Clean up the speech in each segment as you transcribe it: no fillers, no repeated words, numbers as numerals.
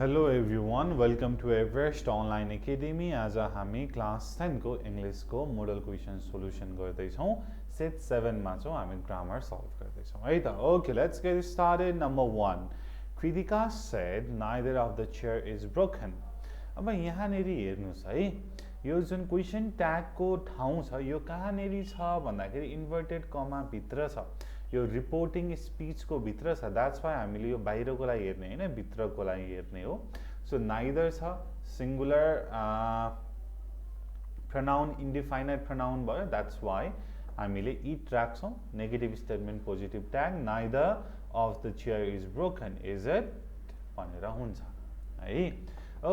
Hello everyone, welcome to Everest Online Academy. आज हामी class 10 को इंग्लिश को मोडल क्वेशन सोल्युसन गर्दैछौं सेट 7 मा चाहिँ हामी ग्रामर सल्भ गर्दैछौं है त okay let's get started number 1 Kritika said neither of the chair is broken अब यहाँ नेरी हेर्नुस् है यो जुन क्वेशन ट्याग को ठाउँ छ यो कहाँ नेरी छ भन्दाखेरि इन्भर्टेड कमा भित्र छ यो रिपोर्टिङ स्पीच को भित्र छ दैट्स व्हाई हामीले यो बाहिरको लागि हेर्ने हैन भित्रको लागि हेर्ने हो सो नाइदर छ सिंगुलर pronoun indefinite pronoun भयो दैट्स व्हाई हामीले इट राख्छौं negative statement positive tag neither of the chair is broken is it भनेर हुन्छ है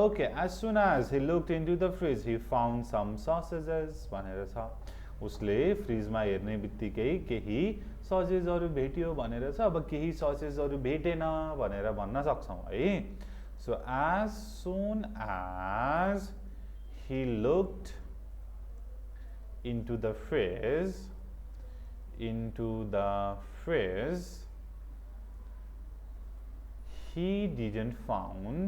okay as soon as he looked into the fridge he found some sausages भनेर छ उसले फ्रिजमा हेर्ने बित्तिकै केही ससेजहरु भेट्यो भनेर छ अब केही ससेजहरु भेटेन भनेर भन्न सक्छौं है so as soon as he looked into the fridge he didn't found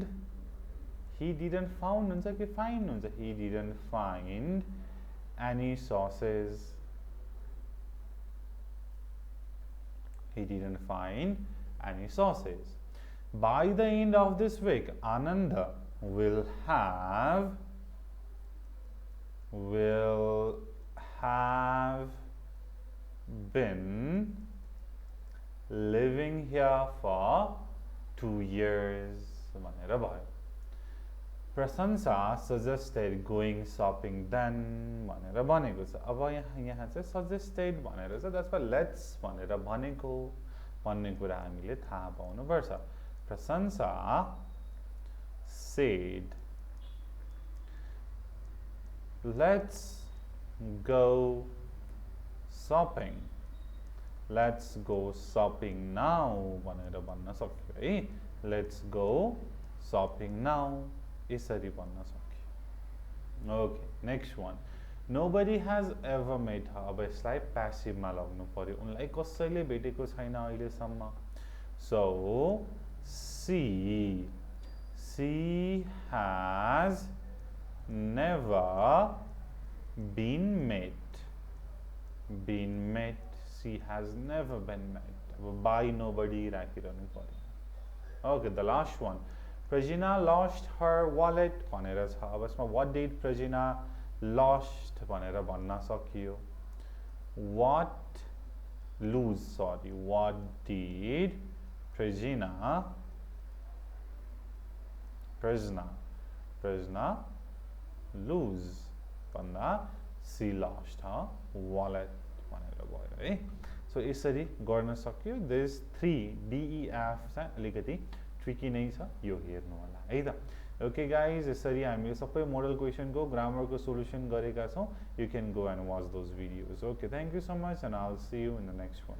हुन्छ कि find हुन्छ he didn't find any sauces by the end of this week Ananda will have been living here for 2 years भनेर भयो प्रशंसा suggested going shopping then भनेर भनेको छ अब यहाँ चाहिँ suggested भनेर छ that's why let's भनेर भनेको भन्ने कुरा हामीले थाहा पाउनु पर्छ प्रशंसा said let's go shopping now भनेर भन्न सक्यो है let's go shopping now यसरी भन्न सक्यो okay next one nobody has ever met her अब यसलाई प्यासिभ मा लाग्नु पर्यो उनलाई कसैले भेटेको छैन अहिले सम्म so she has never been met she has never been met अब by nobody राखिरहनु पर्यो okay the last one Prajina lost her wallet भनेर छ अब यसमा what did Prajina lost भनेर भन्न सकियो what did Prajina lose भन्दा she lost her wallet भनेर भयो है सो यसरी गर्न सक्यो this 3 DEF चाहिँ अलिकति ट्रिकी नै छ यो हेर्नु होला है त ओके गाइज यसरी हामीले सबै मोडल क्वेशन को ग्रामर को सोल्युसन गरेका छौं you can go and watch those videos okay thank you so much and I will see you in the next one